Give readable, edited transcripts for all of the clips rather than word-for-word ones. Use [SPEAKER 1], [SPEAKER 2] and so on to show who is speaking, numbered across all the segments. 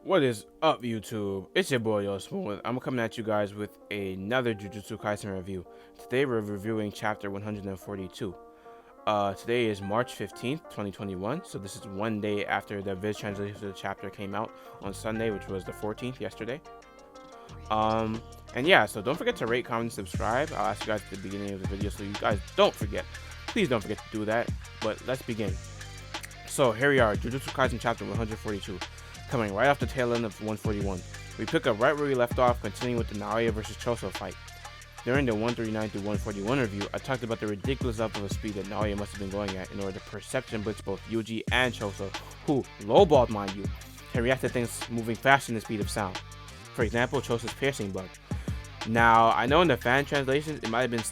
[SPEAKER 1] What is up, YouTube? It's your boy Yo Smooth. I'm coming at you guys with another Jujutsu Kaisen review. Today we're reviewing chapter 142. Today is March 15th, 2021. So this is one day after the Viz translation of the chapter came out on Sunday, which was the 14th yesterday. And yeah, so don't forget to rate, comment, and subscribe. I'll ask you guys at the beginning of the video, so you guys don't forget. Please don't forget to do that. But let's begin. So here we are, Jujutsu Kaisen Chapter 142. Coming right off the tail end of 141. We pick up right where we left off, continuing with the Naoya versus Choso fight. During the 139 to 141 review, I talked about the ridiculous level of speed that Naoya must have been going at in order to perception blitz both Yuji and Choso, who, lowballed mind you, can react to things moving faster than the speed of sound. For example, Choso's piercing blood. Now, I know in the fan translations, it might have been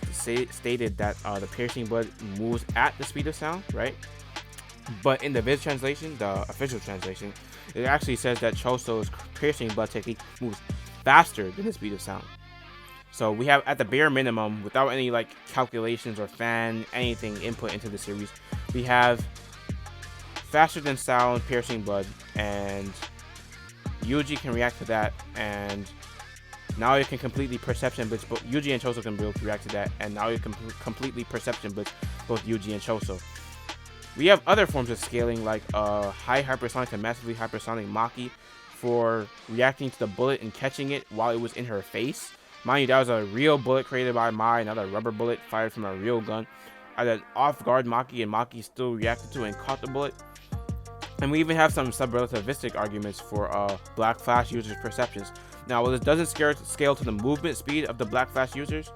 [SPEAKER 1] stated that the piercing blood moves at the speed of sound, right? But in the Viz translation, the official translation, it actually says that Choso's piercing blood technique moves faster than the speed of sound. So we have, at the bare minimum, without any like calculations or fan anything input into the series, we have faster than sound piercing blood, and Yuji can react to that, and Naoya can completely perception blitz both Yuji and Choso can both react to that, and Naoya can completely perception blitz both Yuji and Choso. We have other forms of scaling, like high hypersonic to massively hypersonic Maki for reacting to the bullet and catching it while it was in her face. Mind you, that was a real bullet created by Mai, not a rubber bullet fired from a real gun. At an off-guard Maki, and Maki still reacted to and caught the bullet. And we even have some sub-relativistic arguments for Black Flash users' perceptions. Now, while this doesn't scale to the movement speed of the Black Flash users,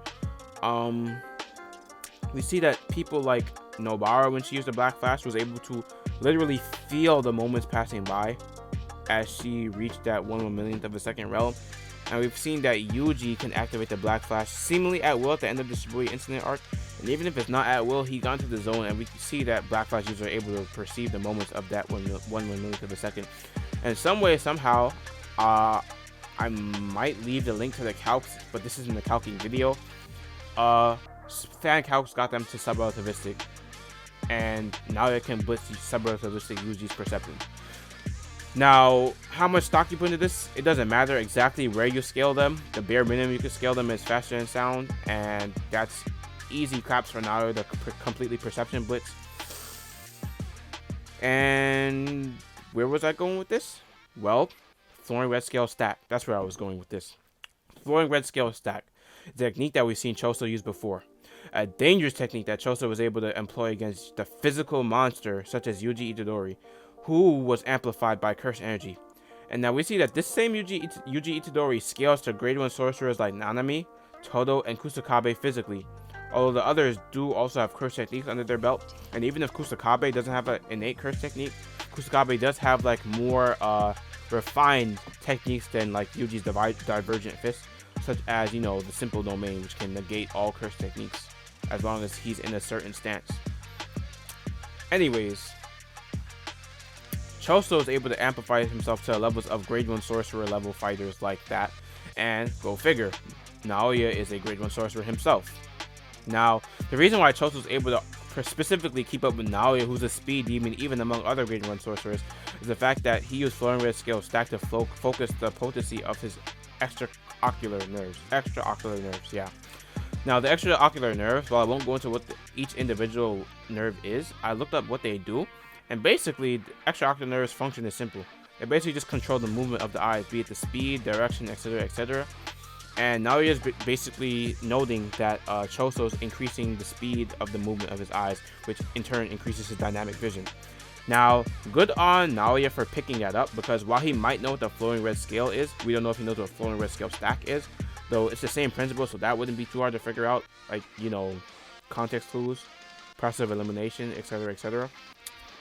[SPEAKER 1] we see that people like Nobara, when she used the Black Flash, was able to literally feel the moments passing by as she reached that 1/1,000,000th of a second realm. And we've seen that Yuji can activate the Black Flash seemingly at will at the end of the Shibuya incident arc. And even if it's not at will, he got into the zone, and we can see that Black Flash users are able to perceive the moments of that 1/1,000,000th of a second. And in some way, somehow, I might leave the link to the calcs, but this isn't the calcing video. Fan calcs got them to sub-relativistic, and now they can blitz the sub-relativistic Yuji's perception. Now, how much stock you put into this, it doesn't matter exactly where you scale them. The bare minimum you can scale them is faster than sound, and that's easy claps for Naoya to completely perception blitz. And where was I going with this? Well, flooring red scale stack. That's where I was going with this. Flooring red scale stack. It's a technique that we've seen Choso use before. A dangerous technique that Choso was able to employ against the physical monster such as Yuji Itadori, who was amplified by cursed energy. And now we see that this same Yuji Itadori scales to grade 1 sorcerers like Nanami, Todo, and Kusakabe physically, although the others do also have curse techniques under their belt. And even if Kusakabe doesn't have an innate curse technique, Kusakabe does have like more refined techniques than like Yuji's divergent fist, such as, you know, the simple domain, which can negate all curse techniques as long as he's in a certain stance. Anyways, Choso is able to amplify himself to levels of grade 1 sorcerer level fighters like that, and go figure, Naoya is a grade 1 sorcerer himself. Now, the reason why Choso is able to specifically keep up with Naoya, who's a speed demon even among other grade 1 sorcerers, is the fact that he used flowing red scale stack to focus the potency of his extraocular nerves, yeah. Now, the extraocular nerves, while I won't go into what each individual nerve is, I looked up what they do, and basically, the extraocular nerves function is simple. They basically just control the movement of the eyes, be it the speed, direction, etc., etc. And Naoya is basically noting that Choso is increasing the speed of the movement of his eyes, which in turn increases his dynamic vision. Now, good on Naoya for picking that up, because while he might know what the flowing red scale is, we don't know if he knows what a flowing red scale stack is, though it's the same principle, so that wouldn't be too hard to figure out, like, you know, context clues, process of elimination, etc., etc.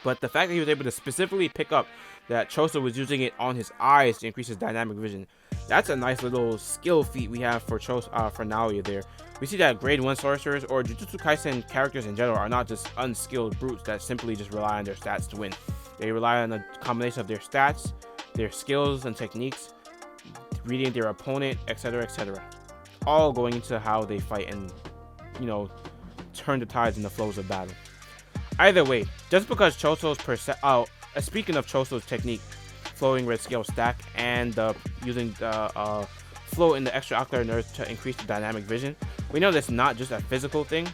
[SPEAKER 1] But the fact that he was able to specifically pick up that Choso was using it on his eyes to increase his dynamic vision, that's a nice little skill feat we have for for Naoya there. We see that grade 1 sorcerers or Jujutsu Kaisen characters in general are not just unskilled brutes that simply just rely on their stats to win. They rely on a combination of their stats, their skills and techniques, reading their opponent, etc., etc. All going into how they fight and, you know, turn the tides in the flows of battle. Either way, just because Choso's speaking of Choso's technique, flowing red scale stack and using the flow in the extraocular nerve to increase the dynamic vision. We know that's not just a physical thing.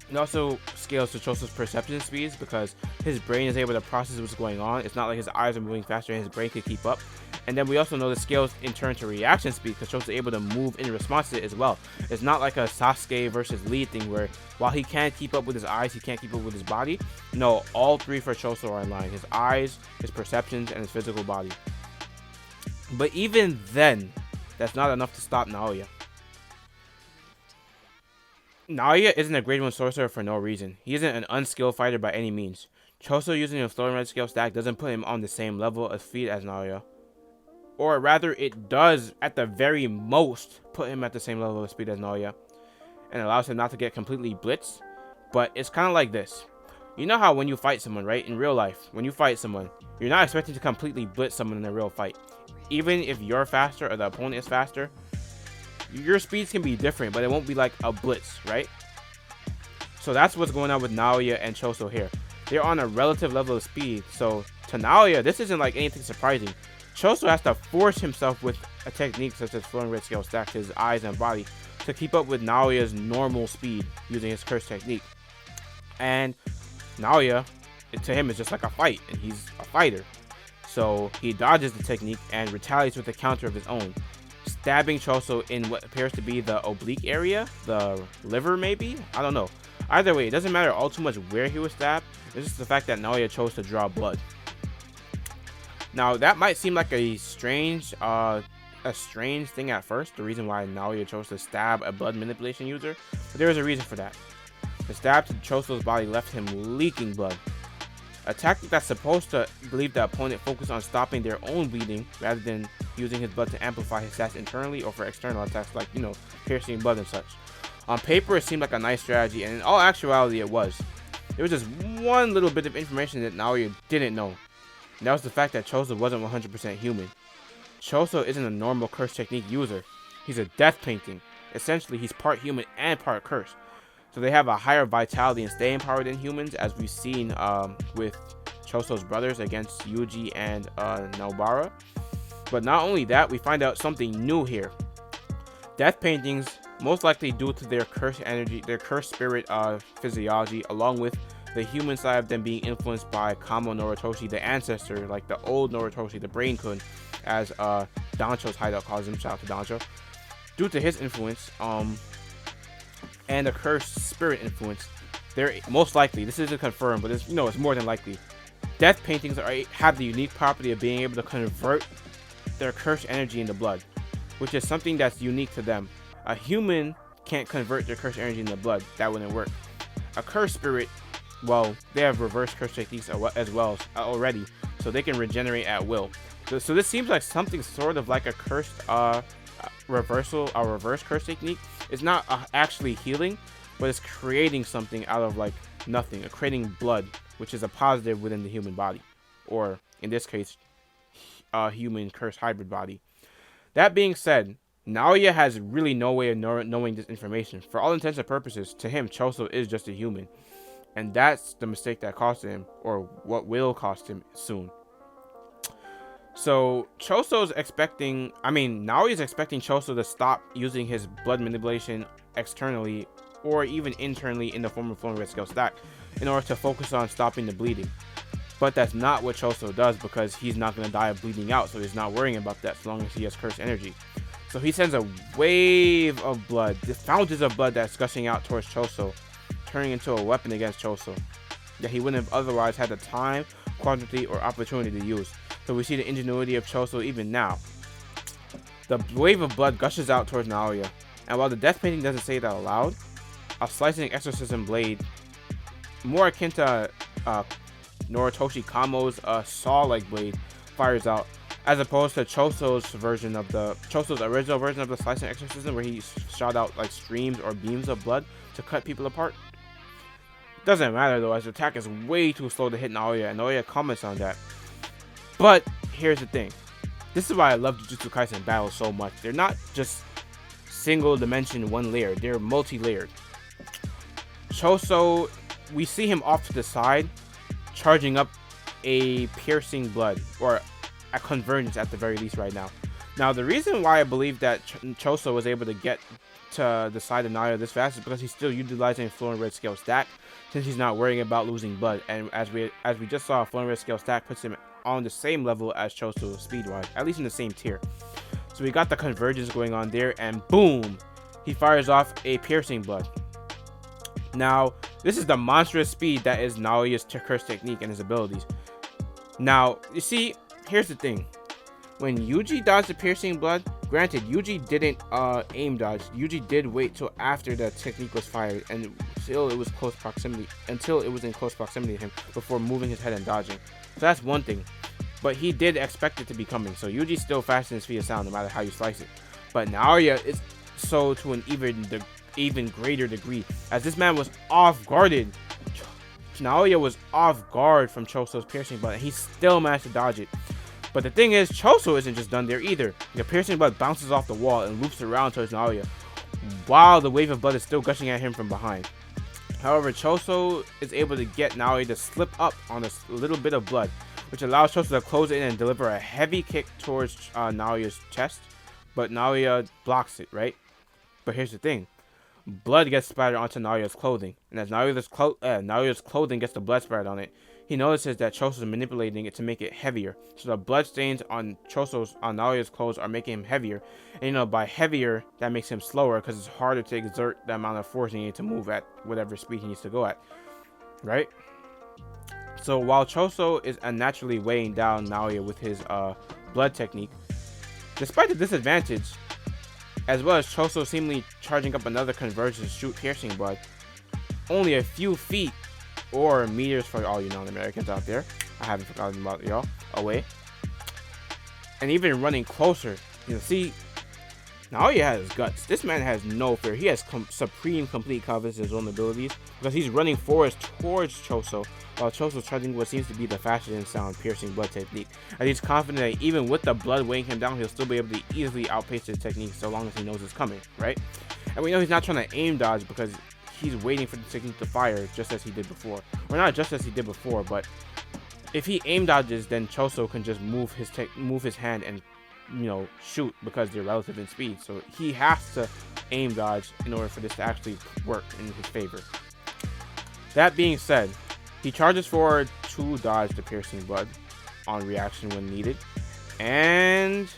[SPEAKER 1] It also scales to Choso's perception speeds because his brain is able to process what's going on. It's not like his eyes are moving faster and his brain could keep up. And then we also know the scales in turn to reaction speed because Choso is able to move in response to it as well. It's not like a Sasuke versus Lee thing where while he can't keep up with his eyes, he can't keep up with his body. No, all three for Choso are in line. His eyes, his perceptions, and his physical body. But even then, that's not enough to stop Naoya. Naoya isn't a grade 1 sorcerer for no reason. He isn't an unskilled fighter by any means. Choso using a flowing red scale stack doesn't put him on the same level of speed as Naoya. Or rather, it does, at the very most, put him at the same level of speed as Naoya. And allows him not to get completely blitzed. But it's kind of like this. You know how when you fight someone, right? In real life, when you fight someone, you're not expecting to completely blitz someone in a real fight. Even if you're faster or the opponent is faster, your speeds can be different, but it won't be like a blitz, right? So that's what's going on with Naoya and Choso here. They're on a relative level of speed. So to Naoya, this isn't like anything surprising. Choso has to force himself with a technique such as flowing red scale stack to his eyes and body to keep up with Naoya's normal speed using his curse technique. And Naoya, to him, is just like a fight, and he's a fighter. So he dodges the technique and retaliates with a counter of his own, stabbing Choso in what appears to be the oblique area, the liver maybe? I don't know. Either way, it doesn't matter all too much where he was stabbed. It's just the fact that Naoya chose to draw blood. Now that might seem like a strange thing at first, the reason why Naoya chose to stab a blood manipulation user, but there is a reason for that. The stab to Choso's body left him leaking blood. A tactic that's supposed to leave the opponent focused on stopping their own bleeding rather than using his blood to amplify his stats internally or for external attacks like, piercing blood and such. On paper, it seemed like a nice strategy, and in all actuality, it was. There was just one little bit of information that Naoya didn't know, and that was the fact that Choso wasn't 100% human. Choso isn't a normal curse technique user. He's a death painting. Essentially, he's part human and part curse. So they have a higher vitality and staying power than humans, as we've seen with Choso's brothers against Yuji and Nobara. But not only that, we find out something new here. Death paintings, most likely due to their curse energy, their curse spirit physiology, along with the human side of them being influenced by Kamo Noritoshi, the ancestor, like the old Noritoshi, the Brain Kun, as Dancho's hideout calls him. Shout out to Dancho. Due to his influence, and the curse spirit influence, they're most likely, this isn't confirmed, but it's more than likely, death paintings have the unique property of being able to convert their curse energy into blood, which is something that's unique to them. A human can't convert their curse energy into blood. That wouldn't work. A curse spirit, well, they have reverse curse techniques as well already, so they can regenerate at will. So this seems like something sort of like a cursed reverse curse technique. It's not actually healing, but it's creating something out of like nothing, creating blood, which is a positive within the human body, or in this case, human curse hybrid body. That being said, Naoya has really no way of knowing this information. For all intents and purposes, to him, Choso is just a human, and that's the mistake that cost him, or what will cost him soon. So Naoya's expecting Choso to stop using his blood manipulation externally or even internally in the form of flowing red scale stack in order to focus on stopping the bleeding. But that's not what Choso does, because he's not going to die of bleeding out, so he's not worrying about that as long as he has curse energy. So he sends a wave of blood, the fountains of blood that's gushing out towards Choso, turning into a weapon against Choso that he wouldn't have otherwise had the time, quantity, or opportunity to use. So we see the ingenuity of Choso even now. The wave of blood gushes out towards Naoya, and while the death painting doesn't say that aloud, a slicing exorcism blade, more akin to Noritoshi Kamo's saw-like blade, fires out, as opposed to Choso's original version of the slicing exorcism, where he shot out like streams or beams of blood to cut people apart. Doesn't matter though, as the attack is way too slow to hit Naoya, and Naoya comments on that. But here's the thing. This is why I love Jujutsu Kaisen battles so much. They're not just single dimension, one layer. They're multi-layered. Choso, we see him off to the side, charging up a piercing blood, or a Convergence at the very least right now. Now, the reason why I believe that Choso was able to get to the side of Naoya this fast is because he's still utilizing Flowing Red Scale Stack, since he's not worrying about losing blood. And as we just saw, Flowing Red Scale Stack puts him on the same level as Choso speed-wise, at least in the same tier. So we got the Convergence going on there, and boom, he fires off a Piercing Blood. Now, this is the monstrous speed that is Naoya's curse technique and his abilities. Now, you see, here's the thing. When Yuji dodged the Piercing Blood, granted, Yuji didn't aim dodge. Yuji did wait till after the technique was fired and until it was in close proximity to him before moving his head and dodging. So that's one thing. But he did expect it to be coming. So Yuji's still fast in his speed of sound no matter how you slice it. But Naoya is so to an even greater degree, as this man was off guarded. Naoya was off guard from Choso's Piercing Blood, and he still managed to dodge it. But the thing is, Choso isn't just done there either. The Piercing Blood bounces off the wall and loops around towards Naoya, while the wave of blood is still gushing at him from behind. However, Choso is able to get Naoya to slip up on a little bit of blood, which allows Choso to close in and deliver a heavy kick towards Naoya's chest. But Naoya blocks it, right? But here's the thing. Blood gets splattered onto Naoya's clothing, and as Naoya's clothing gets the blood splattered on it, he notices that Choso is manipulating it to make it heavier. So the blood stains on Naoya's clothes are making him heavier. And by heavier, that makes him slower because it's harder to exert the amount of force he needs to move at whatever speed he needs to go at. Right? So while Choso is unnaturally weighing down Naoya with his blood technique, despite the disadvantage, as well as Choso seemingly charging up another Convergence to shoot Piercing Blood, only a few feet or meters for all you non-Americans out there, I haven't forgotten about y'all, away, and even running closer, see, Naoya has guts. This man has no fear. He has supreme complete confidence in his own abilities, because he's running forward towards Choso, while Choso's charging what seems to be the faster than sound Piercing Blood technique. And he's confident that even with the blood weighing him down, he'll still be able to easily outpace the technique so long as he knows it's coming, right? And we know he's not trying to aim dodge because he's waiting for the technique to fire just as he did before. Or not just as he did before, but if he aim dodges, then Choso can just move his hand and shoot, because they're relative in speed. So he has to aim dodge in order for this to actually work in his favor. That being said, he charges forward to dodge the Piercing Blood on reaction when needed, and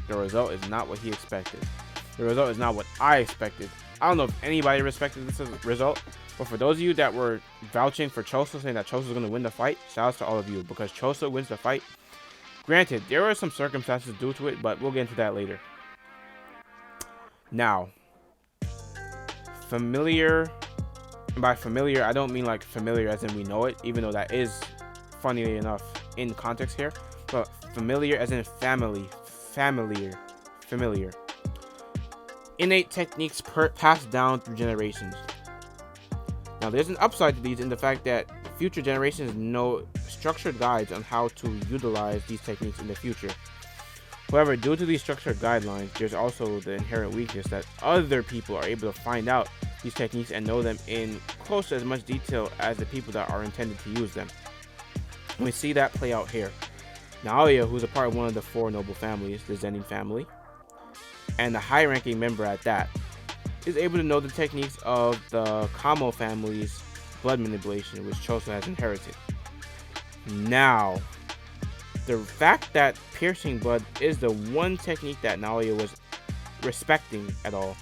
[SPEAKER 1] the result is not what he expected. The result is not what I expected. I don't know if anybody respected this result, but for those of you that were vouching for Choso, saying that Choso is going to win the fight, shout out to all of you, because Choso wins the fight. Granted, there are some circumstances due to it, but we'll get into that later. Now, familiar, and by familiar, I don't mean like familiar as in we know it, even though that is, funnily enough, in context here, but familiar as in familiar. Innate techniques passed down through generations. Now, there's an upside to these in the fact that future generations know structured guides on how to utilize these techniques in the future. However, due to these structured guidelines, there's also the inherent weakness that other people are able to find out these techniques and know them in close to as much detail as the people that are intended to use them. And we see that play out here. Naoya, who's a part of one of the four noble families, the Zenin family, and the high-ranking member at that, is able to know the techniques of the Kamo family's blood manipulation, which Choso has inherited. Now, the fact that Piercing Blood is the one technique that Naoya was respecting at all,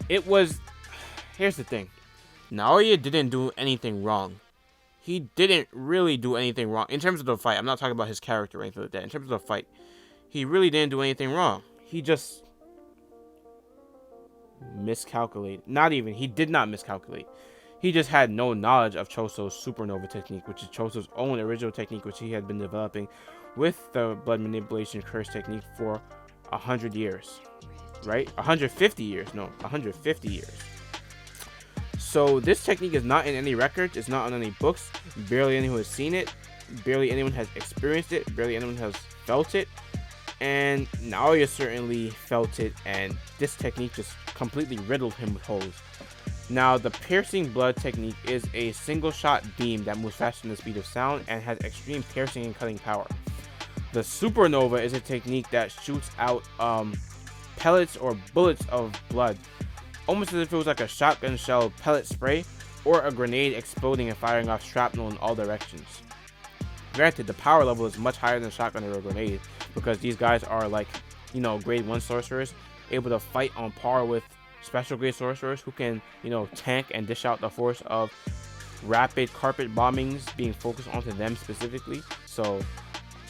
[SPEAKER 1] here's the thing. Naoya didn't do anything wrong. He didn't really do anything wrong. In terms of the fight, I'm not talking about his character or anything like that. In terms of the fight, he really didn't do anything wrong. He just miscalculated. He did not miscalculate. He just had no knowledge of Choso's Supernova technique, which is Choso's own original technique, which he had been developing with the blood manipulation curse technique for 100 years. Right? 150 years. No, 150 years. So this technique is not in any records. It's not on any books. Barely anyone has seen it. Barely anyone has experienced it. Barely anyone has felt it. And Naoya certainly felt it, and this technique just completely riddled him with holes. Now, the piercing blood technique is a single shot beam that moves faster than the speed of sound and has extreme piercing and cutting power. The Supernova is a technique that shoots out pellets or bullets of blood, almost as if it was like a shotgun shell pellet spray or a grenade exploding and firing off shrapnel in all directions. Granted, the power level is much higher than a shotgun or a grenade because these guys are like, you know, grade 1 sorcerers, able to fight on par with special grade sorcerers who can, you know, tank and dish out the force of rapid carpet bombings being focused onto them specifically. So,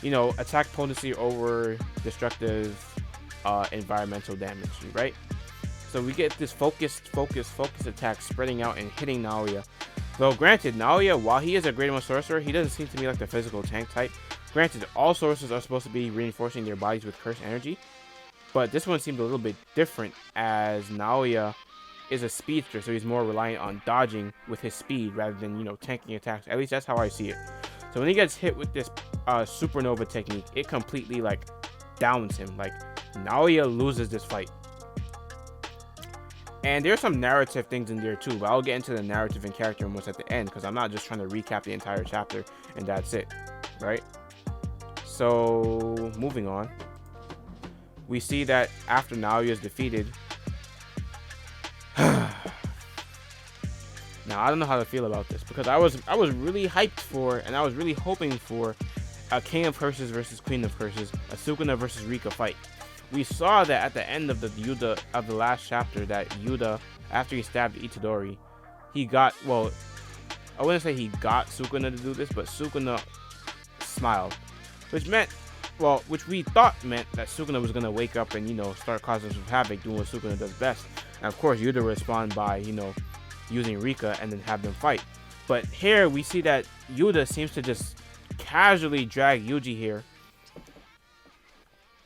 [SPEAKER 1] you know, attack potency over destructive environmental damage, right? So we get this focused attack spreading out and hitting Naoya. Though granted, Naoya, while he is a grade 1 sorcerer, he doesn't seem to me like the physical tank type. Granted, all sorcerers are supposed to be reinforcing their bodies with cursed energy, but this one seemed a little bit different as Naoya is a speedster, so he's more reliant on dodging with his speed rather than, you know, tanking attacks. At least that's how I see it. So when he gets hit with this Supernova technique, it completely like downs him. Like Naoya loses this fight. And there's some narrative things in there too, but I'll get into the narrative and character moments at the end because I'm not just trying to recap the entire chapter and that's it, right? So moving on, we see that after Naoya is defeated, now I don't know how to feel about this because I was really hyped for and I was really hoping for a King of Curses versus Queen of Curses, a Sukuna versus Rika fight. We saw that at the end of the Yuta of the last chapter that Yuta, after he stabbed Itadori, he got, well, I wouldn't say he got Sukuna to do this, but Sukuna smiled, which meant, well, which we thought meant that Sukuna was gonna wake up and, you know, start causing some havoc, doing what Sukuna does best. And of course, Yuta respond by, you know, using Rika and then have them fight. But here we see that Yuta seems to just casually drag Yuji here.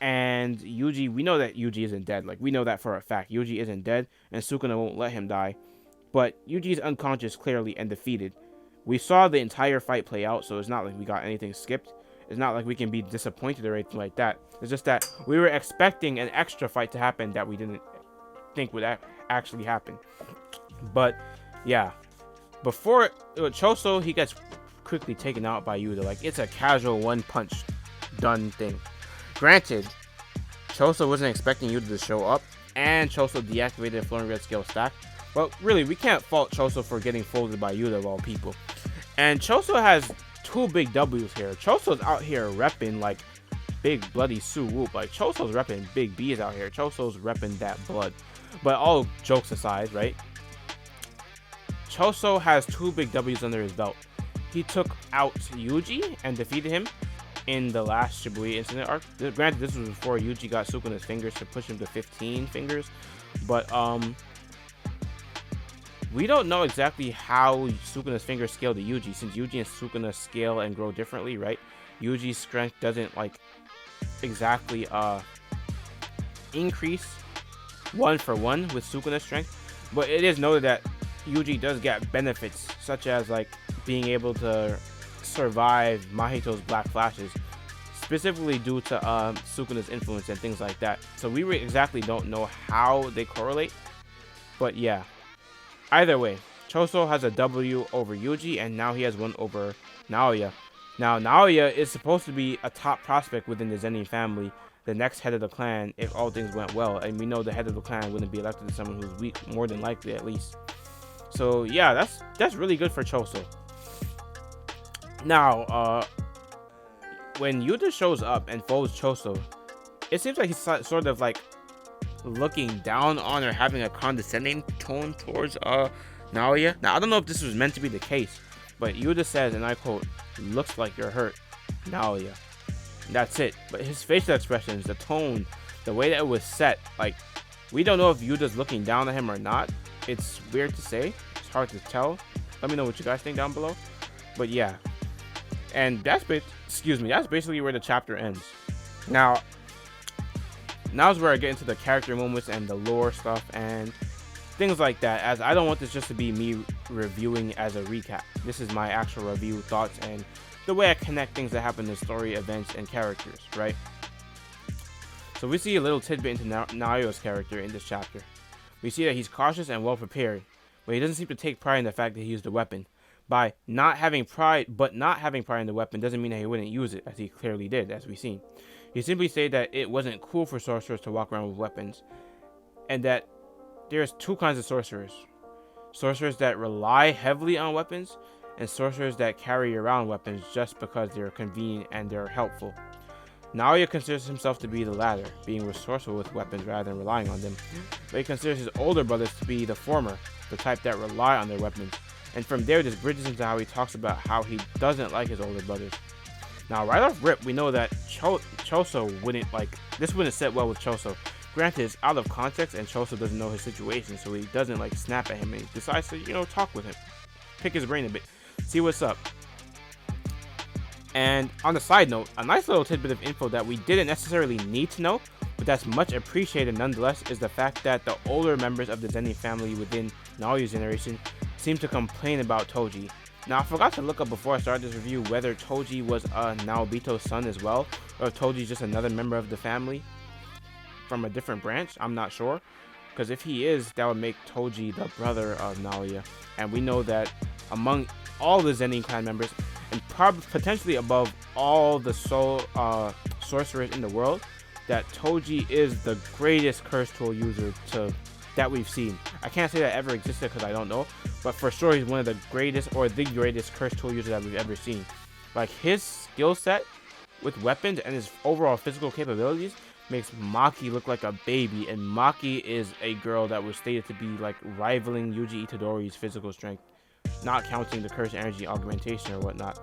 [SPEAKER 1] And Yuji, we know that Yuji isn't dead. Like, we know that for a fact. Yuji isn't dead, and Sukuna won't let him die. But Yuji is unconscious, clearly, and defeated. We saw the entire fight play out, so it's not like we got anything skipped. It's not like we can be disappointed or anything like that. It's just that we were expecting an extra fight to happen that we didn't think would actually happen. But, yeah. Before Choso, he gets quickly taken out by Yuta. Like, it's a casual one-punch done thing. Granted, Choso wasn't expecting Yuta to show up, and Choso deactivated the Flowing Red Scale stack. Well, really, we can't fault Choso for getting folded by Yuta of all people. And Choso has 2 big W's here. Choso's out here repping like big bloody suwoop. Like Choso's repping big B's out here. Choso's repping that blood. But all jokes aside, right? Choso has 2 big W's under his belt. He took out Yuji and defeated him in the last Shibuya incident arc. Granted, this was before Yuji got Sukuna's fingers to push him to 15 fingers. But we don't know exactly how Sukuna's fingers scale to Yuji, since Yuji and Sukuna scale and grow differently, right? Yuji's strength doesn't like exactly increase 1 for 1 with Sukuna's strength, but it is noted that Yuji does get benefits such as like being able to survive Mahito's black flashes, specifically due to Sukuna's influence and things like that. So we exactly don't know how they correlate, but yeah. Either way, Choso has a W over Yuji, and now he has 1 over Naoya. Now, Naoya is supposed to be a top prospect within the Zenin family, the next head of the clan, if all things went well. And we know the head of the clan wouldn't be elected to someone who's weak, more than likely at least. So yeah, that's really good for Choso. Now, when Yuta shows up and folds Choso, it seems like he's sort of like looking down on or having a condescending tone towards Naoya. Now, I don't know if this was meant to be the case, but Yuta says, and I quote, "Looks like you're hurt, Naoya." And that's it. But his facial expressions, the tone, the way that it was set, like, we don't know if Yuta's looking down at him or not. It's weird to say. It's hard to tell. Let me know what you guys think down below. But yeah. And that's basically where the chapter ends. Now's where I get into the character moments and the lore stuff and things like that, as I don't want this just to be me reviewing as a recap. This is my actual review, thoughts, and the way I connect things that happen in the story, events, and characters, right? So we see a little tidbit into Naoya's character in this chapter. We see that he's cautious and well prepared, but he doesn't seem to take pride in the fact that he used the weapon. By not having pride in the weapon doesn't mean that he wouldn't use it, as he clearly did, as we've seen. He simply stated that it wasn't cool for sorcerers to walk around with weapons, and that there's two kinds of sorcerers. Sorcerers that rely heavily on weapons, and sorcerers that carry around weapons just because they're convenient and they're helpful. Naoya considers himself to be the latter, being resourceful with weapons rather than relying on them, but he considers his older brothers to be the former, the type that rely on their weapons. And from there, this bridges into how he talks about how he doesn't like his older brothers. Now, right off rip, we know that Choso wouldn't sit well with Choso. Granted, it's out of context, and Choso doesn't know his situation, so he doesn't snap at him, and he decides to, talk with him, pick his brain a bit, see what's up. And on a side note, a nice little tidbit of info that we didn't necessarily need to know, but that's much appreciated nonetheless, is the fact that the older members of the Zenin family within Naoya's generation seem to complain about Toji. Now, I forgot to look up before I started this review whether Toji was Naobito's son as well, or if Toji's just another member of the family from a different branch. I'm not sure, because if he is, that would make Toji the brother of Naoya. And we know that among all the Zenin clan members, and potentially above all the sorcerers in the world, that Toji is the greatest curse tool user that we've seen. I can't say that ever existed because I don't know, but for sure he's one of the greatest, or the greatest curse tool user that we've ever seen. His skill set with weapons and his overall physical capabilities makes Maki look like a baby, and Maki is a girl that was stated to be rivaling Yuji Itadori's physical strength, not counting the curse energy augmentation or whatnot.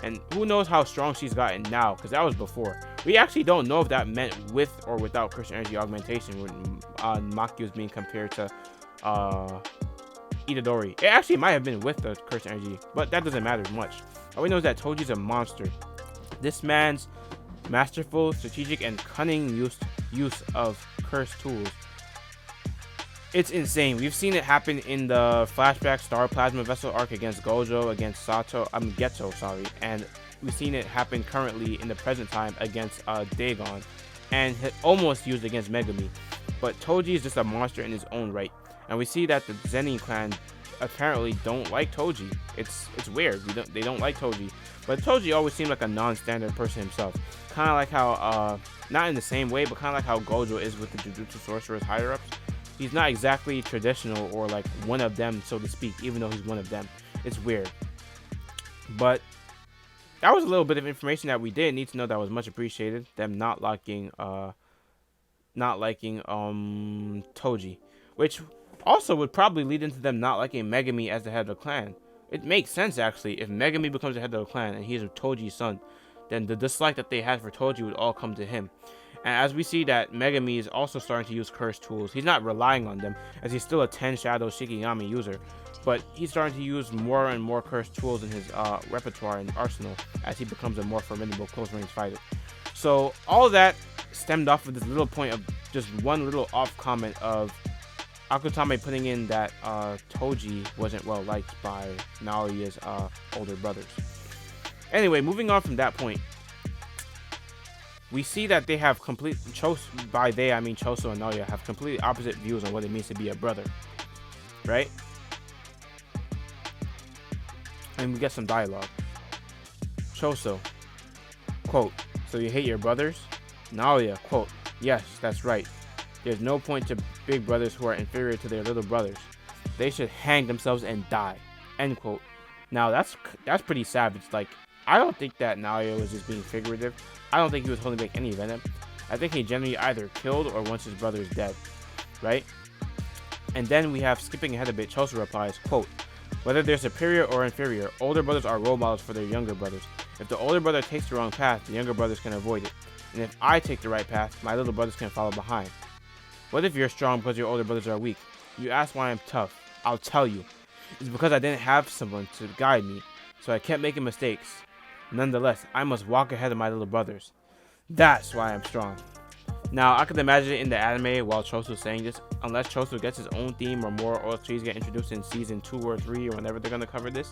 [SPEAKER 1] And who knows how strong she's gotten now, because that was before. We actually don't know if that meant with or without curse energy augmentation when Maki was being compared to Itadori. It actually might have been with the curse energy, but that doesn't matter much. All we know is that Toji's a monster. This man's masterful, strategic, and cunning use of curse tools, it's insane. We've seen it happen in the flashback Star Plasma Vessel arc against Geto, and we've seen it happen currently in the present time against Dagon, and almost used against Megami. But Toji is just a monster in his own right, and we see that the Zenin clan apparently don't like Toji. It's weird. They don't like Toji, but Toji always seemed like a non-standard person himself. Kind of like how, not in the same way, but kind of like how Gojo is with the Jujutsu Sorcerers higher-ups. He's not exactly traditional or one of them, so to speak, even though he's one of them. It's weird. But that was a little bit of information that we did need to know that was much appreciated. Them not liking Toji, which also would probably lead into them not liking Megami as the head of the clan. It makes sense, actually. If Megami becomes the head of the clan and he's Toji's son, then the dislike that they had for Toji would all come to him. And as we see that Megami is also starting to use curse tools, he's not relying on them, as he's still a 10 Shadow Shikigami user, but he's starting to use more and more curse tools in his repertoire and arsenal as he becomes a more formidable close-range fighter. So all of that stemmed off of this little point of just one little off comment of Akutame putting in that Toji wasn't well liked by Naoya's older brothers. Anyway, moving on from that point, we see that they have by they I mean Choso and Naoya have completely opposite views on what it means to be a brother, right? And we get some dialogue. Choso, quote, "So you hate your brothers?" Naoya, quote, "Yes, that's right. There's no point to big brothers who are inferior to their little brothers. They should hang themselves and die," end quote. Now that's pretty savage. I don't think that Naoya was just being figurative. I don't think he was holding back any venom. I think he generally either killed or wants his brothers dead, right? And then we have, skipping ahead a bit, Choso replies, quote, "Whether they're superior or inferior, older brothers are role models for their younger brothers. If the older brother takes the wrong path, the younger brothers can avoid it. And if I take the right path, my little brothers can follow behind. What if you're strong because your older brothers are weak? You ask why I'm tough. I'll tell you. It's because I didn't have someone to guide me, so I kept making mistakes. Nonetheless, I must walk ahead of my little brothers. That's why I'm strong." Now, I could imagine it in the anime while Choso's saying this, unless Choso gets his own theme or more OSTs get introduced in season 2 or 3 or whenever they're going to cover this.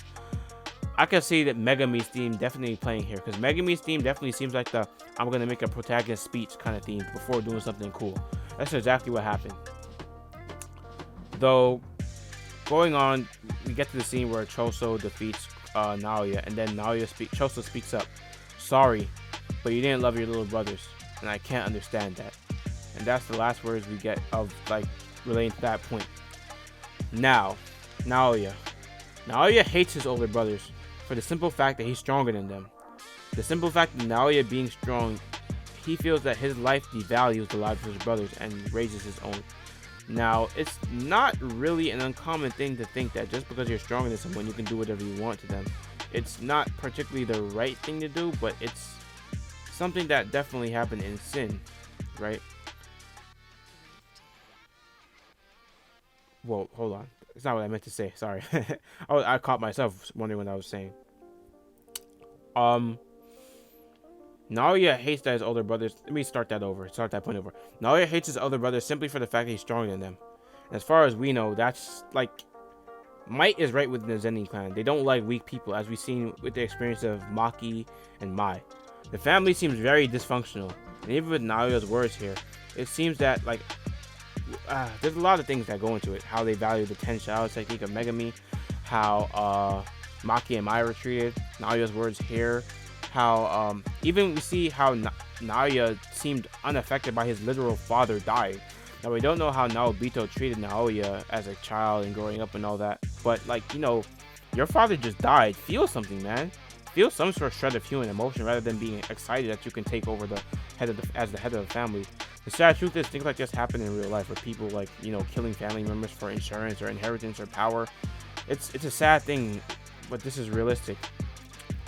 [SPEAKER 1] I could see that Megami's theme definitely playing here, because Megami's theme definitely seems like the I'm going to make a protagonist speech kind of theme before doing something cool. That's exactly what happened. Though, going on, we get to the scene where Choso defeats Naoya, and then Choso speaks up. Sorry, but you didn't love your little brothers, and I can't understand that. And that's the last words we get of like relating to that point. Now, Naoya hates his older brothers for the simple fact that he's stronger than them. The simple fact that Naoya being strong, he feels that his life devalues the lives of his brothers and raises his own. Now, it's not really an uncommon thing to think that just because you're stronger than someone, you can do whatever you want to them. It's not particularly the right thing to do, but it's something that definitely happened in Sin, right? Whoa, hold on. It's not what I meant to say. Sorry. I caught myself wondering what I was saying. Naoya hates that his older brothers. Let me start that point over. Naoya hates his older brothers simply for the fact that he's stronger than them. And as far as we know, that's like might is right within the Zenin clan. They don't like weak people, as we've seen with the experience of Maki and Mai. The family seems very dysfunctional, and even with Naoya's words here, it seems that like there's a lot of things that go into it. How they value the 10 shadow technique of Megami, how Maki and Mai were treated. Naoya's words here. How even we see how Naoya seemed unaffected by his literal father dying. Now we don't know how Naobito treated Naoya as a child and growing up and all that, but like, you know, your father just died. Feel something, man. Feel some sort of shred of human emotion rather than being excited that you can take over the head of as the head of the family. The sad truth is things like this happen in real life, where people like, you know, killing family members for insurance or inheritance or power. It's a sad thing, but this is realistic.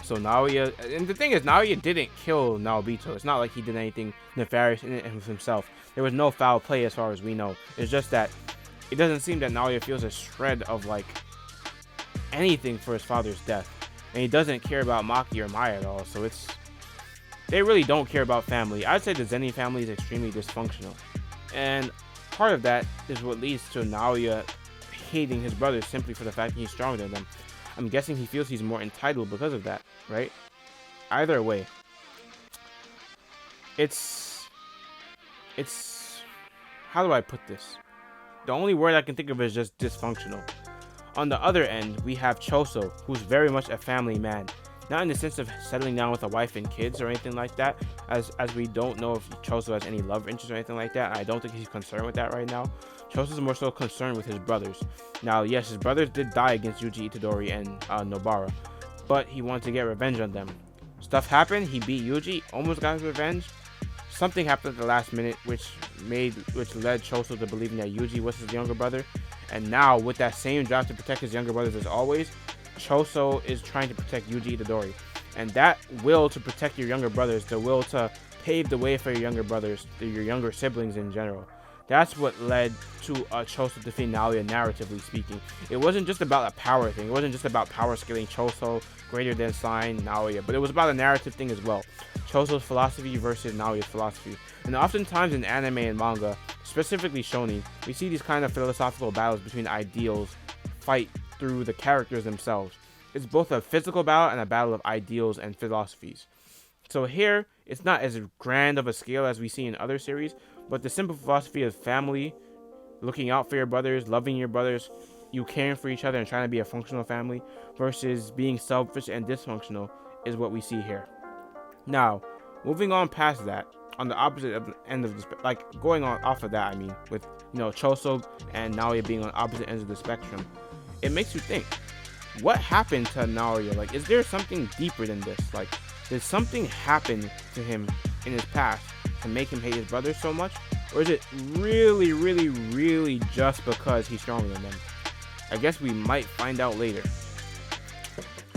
[SPEAKER 1] So Naoya, and the thing is, Naoya didn't kill Naobito. It's not like he did anything nefarious in it himself. There was no foul play as far as we know. It's just that it doesn't seem that Naoya feels a shred of like anything for his father's death, and he doesn't care about Maki or Mai at all. So they really don't care about family. I'd say the Zenin family is extremely dysfunctional, and part of that is what leads to Naoya hating his brothers simply for the fact that he's stronger than them. I'm guessing he feels he's more entitled because of that, right? Either way, it's how do I put this? The only word I can think of is just dysfunctional. On the other end, we have Choso, who's very much a family man. Not in the sense of settling down with a wife and kids or anything like that, as we don't know if Choso has any love interest or anything like that. I don't think he's concerned with that right now. Choso's more so concerned with his brothers. Now, yes, his brothers did die against Yuji Itadori and Nobara, but he wanted to get revenge on them. Stuff happened, he beat Yuji, almost got his revenge. Something happened at the last minute which led Choso to believing that Yuji was his younger brother. And now, with that same drive to protect his younger brothers as always, Choso is trying to protect Yuji Itadori. And that will to protect your younger brothers, the will to pave the way for your younger brothers, your younger siblings in general. That's what led to Choso defeating Naoya, narratively speaking. It wasn't just about a power thing. It wasn't just about power scaling Choso greater than sign Naoya, but it was about a narrative thing as well. Choso's philosophy versus Naoya's philosophy. And oftentimes in anime and manga, specifically shonen, we see these kind of philosophical battles between ideals fight through the characters themselves. It's both a physical battle and a battle of ideals and philosophies. So here, it's not as grand of a scale as we see in other series, but the simple philosophy of family, looking out for your brothers, loving your brothers, you caring for each other and trying to be a functional family versus being selfish and dysfunctional is what we see here. Now, moving on past that, on the opposite end of the like going on off of that, I mean, with, you know, Choso and Naoya being on opposite ends of the spectrum, it makes you think, what happened to Naoya? Like, is there something deeper than this? Like, did something happen to him in his past to make him hate his brothers so much? Or is it really, really, really just because he's stronger than them? I guess we might find out later.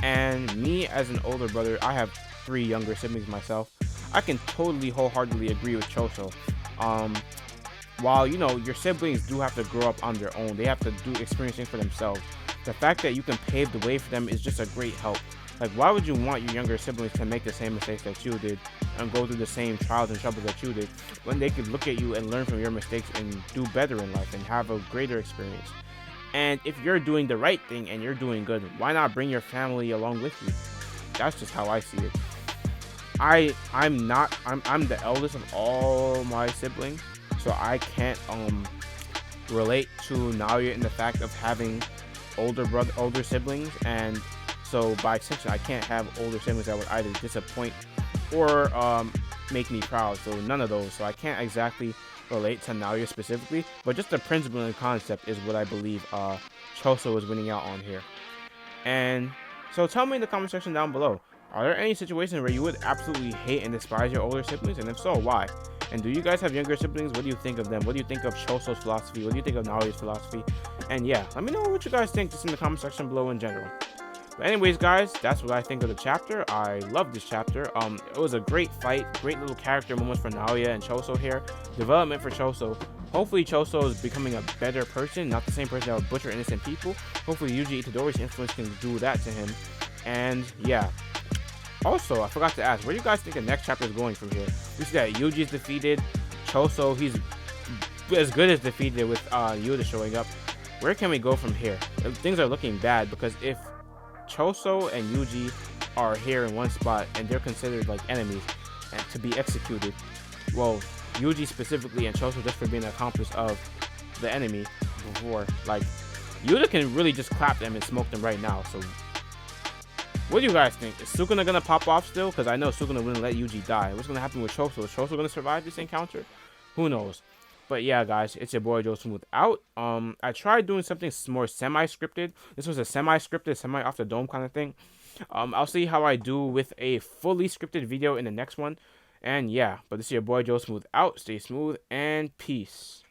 [SPEAKER 1] And me, as an older brother, I have 3 younger siblings myself. I can totally wholeheartedly agree with Choso. While, you know, your siblings do have to grow up on their own, they have to do experiencing for themselves. The fact that you can pave the way for them is just a great help. Like, why would you want your younger siblings to make the same mistakes that you did and go through the same trials and troubles that you did, when they could look at you and learn from your mistakes and do better in life and have a greater experience? And if you're doing the right thing and you're doing good, why not bring your family along with you? That's just how I see it. I'm the eldest of all my siblings, so I can't relate to Naoya in the fact of having older siblings, and so by extension, I can't have older siblings that would either disappoint or make me proud. So none of those. So I can't exactly relate to Naoya specifically, but just the principle and concept is what I believe Choso is winning out on here. And so tell me in the comment section down below, are there any situations where you would absolutely hate and despise your older siblings, and if so, why? And do you guys have younger siblings? What do you think of them? What do you think of Choso's philosophy? What do you think of Naoya's philosophy? And yeah, let me know what you guys think just in the comment section below in general. But anyways, guys, that's what I think of the chapter. I love this chapter. It was a great fight, great little character moments for Naoya and Choso here. Development for Choso. Hopefully Choso is becoming a better person, not the same person that would butcher innocent people. Hopefully Yuji Itadori's influence can do that to him. And yeah. Also, I forgot to ask, where do you guys think the next chapter is going from here? We see that Yuji is defeated. Choso, he's as good as defeated with Yuta showing up. Where can we go from here? Things are looking bad, because if Choso and Yuji are here in one spot and they're considered like enemies and to be executed, well, Yuji specifically and Choso just for being an accomplice of the enemy before, like, Yuta can really just clap them and smoke them right now. So what do you guys think? Is Sukuna gonna pop off still? Because I know Sukuna wouldn't let Yuji die. What's gonna happen with Choso? Is Choso gonna survive this encounter? Who knows? But yeah, guys, it's your boy Joe Smooth out. I tried doing something more semi-scripted. This was a semi-scripted, semi-off the dome kind of thing. I'll see how I do with a fully scripted video in the next one. And yeah, but this is your boy Joe Smooth out. Stay smooth and peace.